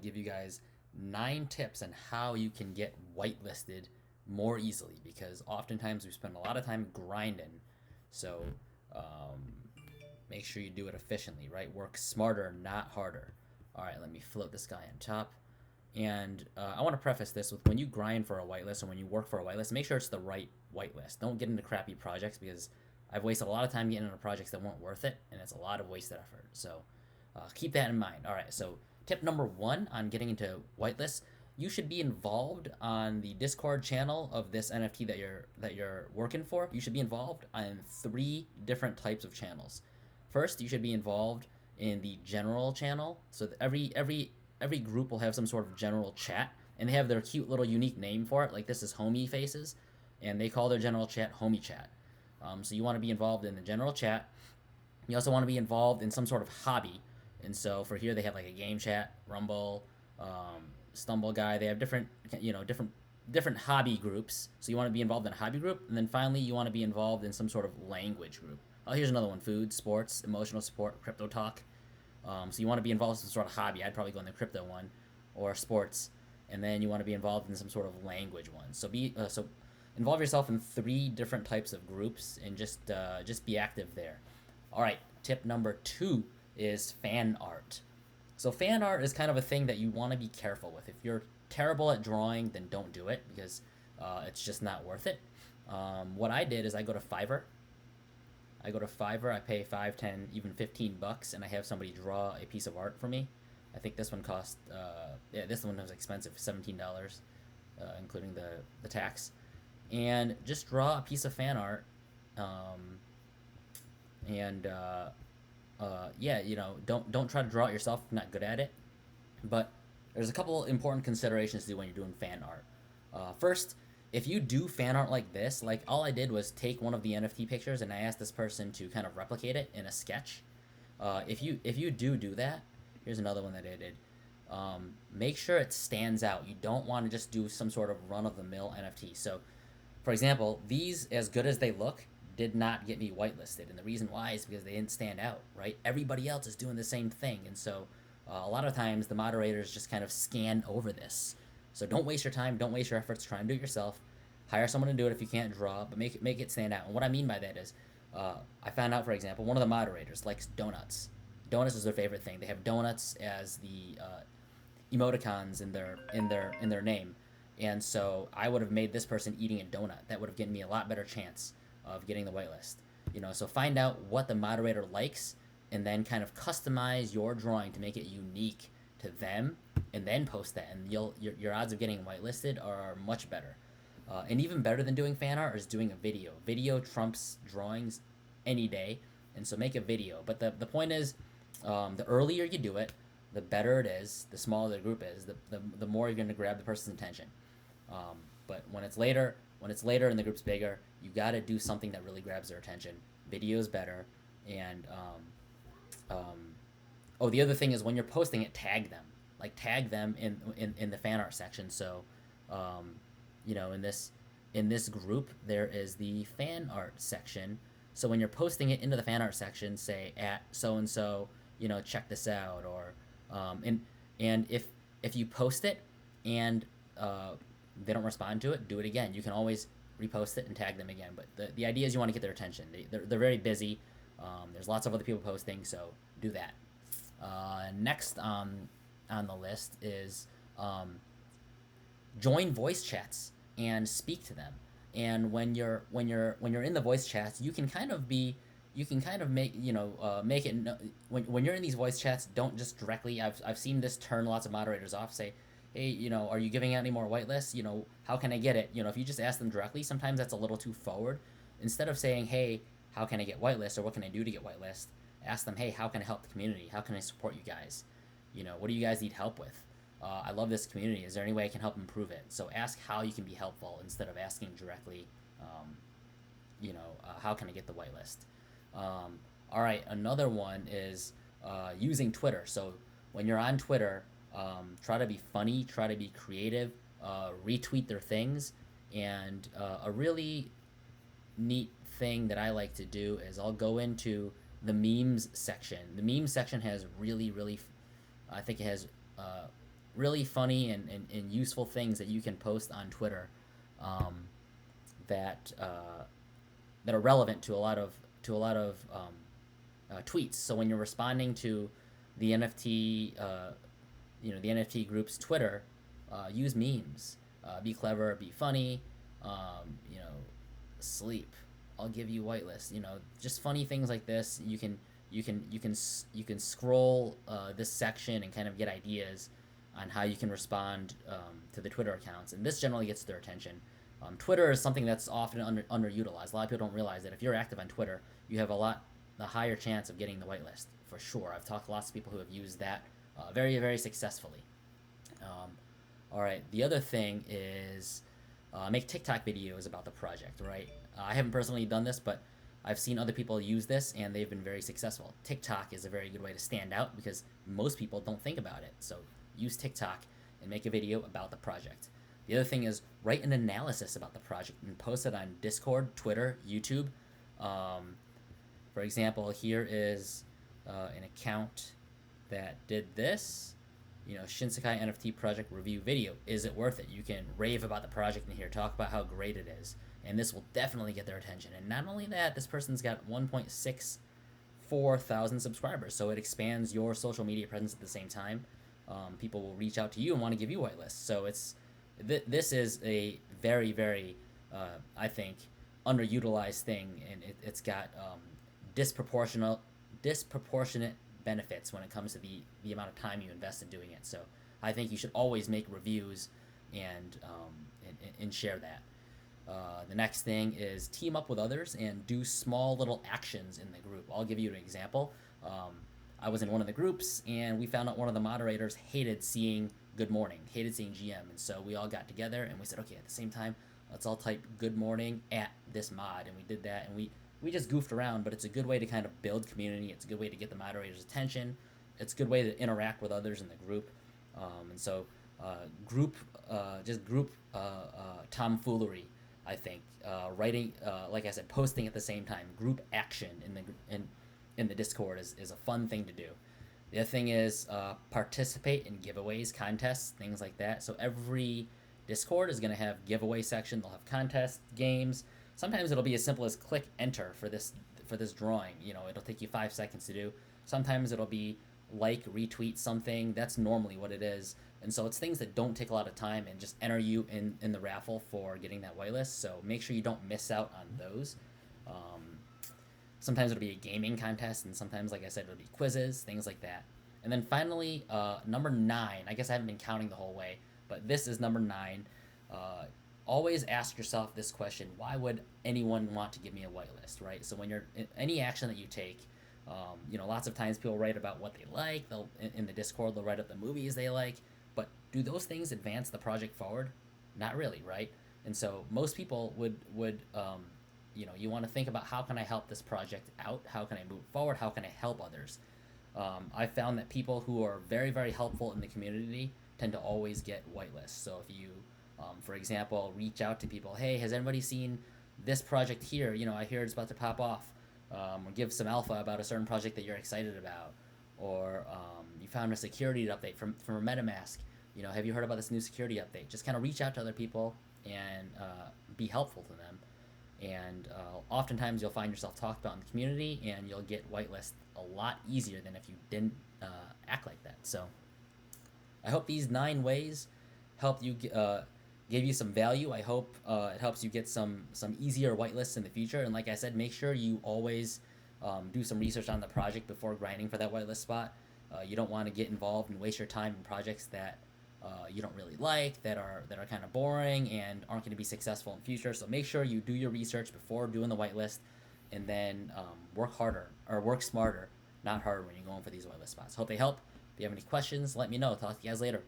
Give you guys 9 tips on how you can get whitelisted more easily because oftentimes we spend a lot of time grinding. So um, make sure you do it efficiently, right? Work smarter, not harder. All right, let me float this guy on top. And I want to preface this with when you grind for a whitelist or when you work for a whitelist, make sure it's the right whitelist. Don't get into crappy projects because I've wasted a lot of time getting into projects that weren't worth it, and it's a lot of wasted effort. So keep that in mind. All right, so tip number one on getting into whitelists: you should be involved on the Discord channel of this NFT that you're working for. You should be involved on 3 different types of channels. First, you should be involved in the general channel. So that every group will have some sort of general chat, and they have their cute little unique name for it. Like this is Homie Faces, and they call their general chat Homie Chat. So you want to be involved in the general chat. You also want to be involved in some sort of hobby, and so for here they have like a game chat, Rumble, Stumble Guy. They have different hobby groups. So you want to be involved in a hobby group, and then finally you want to be involved in some sort of language group. Oh, here's another one: food, sports, emotional support, crypto talk. So you want to be involved in some sort of hobby. I'd probably go in the crypto one, or sports, and then you want to be involved in some sort of language one. So involve yourself in 3 different types of groups and just be active there. All right, tip number 2 is fan art. So fan art is kind of a thing that you want to be careful with. If you're terrible at drawing, then don't do it because it's just not worth it. What I did is I go to Fiverr, I pay 5, 10, even $15, and I have somebody draw a piece of art for me. I think this one cost, yeah, this one was expensive, $17, including the tax. And just draw a piece of fan art, um, and yeah, don't try to draw it yourself. If you're not good at it, but there's a couple important considerations to do when you're doing fan art. First, if you do fan art like this, like all I did was take one of the NFT pictures and I asked this person to kind of replicate it in a sketch. If you do that, here's another one that I did. Make sure it stands out. You don't want to just do some sort of run of the mill NFT. So, for example, these, as good as they look, did not get me whitelisted, and the reason why is because they didn't stand out. Right? Everybody else is doing the same thing, and so a lot of times the moderators just kind of scan over this. So don't waste your time, don't waste your efforts, try and do it yourself. Hire someone to do it if you can't draw, but make it stand out. And what I mean by that is, I found out, for example, one of the moderators likes donuts. Donuts is their favorite thing. They have donuts as the emoticons in their name, and so I would have made this person eating a donut. That would have given me a lot better chance of getting the whitelist. So find out what the moderator likes, and then kind of customize your drawing to make it unique to them, and then post that, and your odds of getting whitelisted are much better. And even better than doing fan art is doing a video. Video trumps drawings any day, and so make a video. But the point is, the earlier you do it, the better it is. The smaller the group is, the more you're going to grab the person's attention. But when it's later and the group's bigger, you got to do something that really grabs their attention. Video is better, and oh, the other thing is when you're posting it, tag them. Like tag them in the fan art section. So, um, in this group there is the fan art section. So when you're posting it into the fan art section, say at so and so, check this out, or and if you post it and they don't respond to it, do it again. You can always repost it and tag them again. But the idea is you want to get their attention. They're very busy. There's lots of other people posting, so do that. Next on the list is join voice chats and speak to them. And when you're in the voice chats, you can kind of make it when you're in these voice chats, don't just directly. I've seen this turn lots of moderators off. Say, hey, are you giving out any more whitelists? How can I get it? If you just ask them directly, sometimes that's a little too forward. Instead of saying, hey, how can I get whitelist, or what can I do to get whitelist, ask them, hey, how can I help the community? How can I support you guys? What do you guys need help with? I love this community. Is there any way I can help improve it? So ask how you can be helpful instead of asking directly, how can I get the whitelist? All right, another one is using Twitter. So when you're on Twitter, try to be funny, try to be creative, retweet their things, and a really neat thing that I like to do is I'll go into the memes section. The memes section has really, really, I think it has really funny and useful things that you can post on Twitter, um, that that are relevant to a lot of tweets. So when you're responding to the NFT, the NFT group's Twitter, use memes. Be clever, be funny. Sleep. I'll give you whitelist. Just funny things like this. You can scroll this section and kind of get ideas on how you can respond to the Twitter accounts, and this generally gets their attention. Twitter is something that's often underutilized. A lot of people don't realize that if you're active on Twitter, you have the higher chance of getting the whitelist for sure. I've talked to lots of people who have used that very, very successfully. Um, all right, the other thing is make TikTok videos about the project, right? I haven't personally done this, but I've seen other people use this and they've been very successful. TikTok is a very good way to stand out because most people don't think about it. So use TikTok and make a video about the project. The other thing is write an analysis about the project and post it on Discord, Twitter, YouTube. Um, for example, here is an account that did this. Shinsekai NFT project review video. Is it worth it? You can rave about the project in here, talk about how great it is, and this will definitely get their attention. And not only that, this person's got 1.64 thousand subscribers, so it expands your social media presence at the same time. People will reach out to you and want to give you whitelists. So this is a very, very, I think, underutilized thing, and it's got disproportionate benefits when it comes to the amount of time you invest in doing it. So I think you should always make reviews and share that. The next thing is team up with others and do small little actions in the group. I'll give you an example. I was in one of the groups and we found out one of the moderators hated seeing good morning, hated seeing GM. And so we all got together and we said, okay, at the same time, let's all type good morning at this mod. And we did that, and we just goofed around, but it's a good way to kind of build community. It's a good way to get the moderator's attention. It's a good way to interact with others in the group. And so group tomfoolery, I think. Writing, like I said, posting at the same time, group action in the Discord is a fun thing to do. The other thing is participate in giveaways, contests, things like that. So every Discord is going to have giveaway section. They'll have contests, games. Sometimes it'll be as simple as click enter for this drawing. It'll take you 5 seconds to do. Sometimes it'll be like, retweet something. That's normally what it is. And so it's things that don't take a lot of time and just enter you in the raffle for getting that whitelist. So make sure you don't miss out on those. Sometimes it'll be a gaming contest, and sometimes, like I said, it'll be quizzes, things like that. And then finally, number 9. I guess I haven't been counting the whole way, but this is number 9. Always ask yourself this question: why would anyone want to give me a whitelist, right? So when you're in any action that you take, lots of times people write about what they like. They'll in the Discord they'll write up the movies they like, but do those things advance the project forward? Not really, right? And so most people would you want to think about, how can I help this project out? How can I move forward? How can I help others? I found that people who are very, very helpful in the community tend to always get whitelists. So if you for example, reach out to people. Hey, has anybody seen this project here? I hear it's about to pop off. Or give some alpha about a certain project that you're excited about. Or you found a security update from a MetaMask. Have you heard about this new security update? Just kind of reach out to other people and be helpful to them. And oftentimes you'll find yourself talked about in the community, and you'll get whitelist a lot easier than if you didn't act like that. So I hope these 9 ways helped you gave you some value. I hope it helps you get some easier whitelists in the future. And like I said, make sure you always do some research on the project before grinding for that whitelist spot. You don't want to get involved and waste your time in projects that you don't really like, that are kind of boring and aren't going to be successful in the future. So make sure you do your research before doing the whitelist, and then work smarter, not harder when you're going for these whitelist spots. Hope they help. If you have any questions, let me know. Talk to you guys later.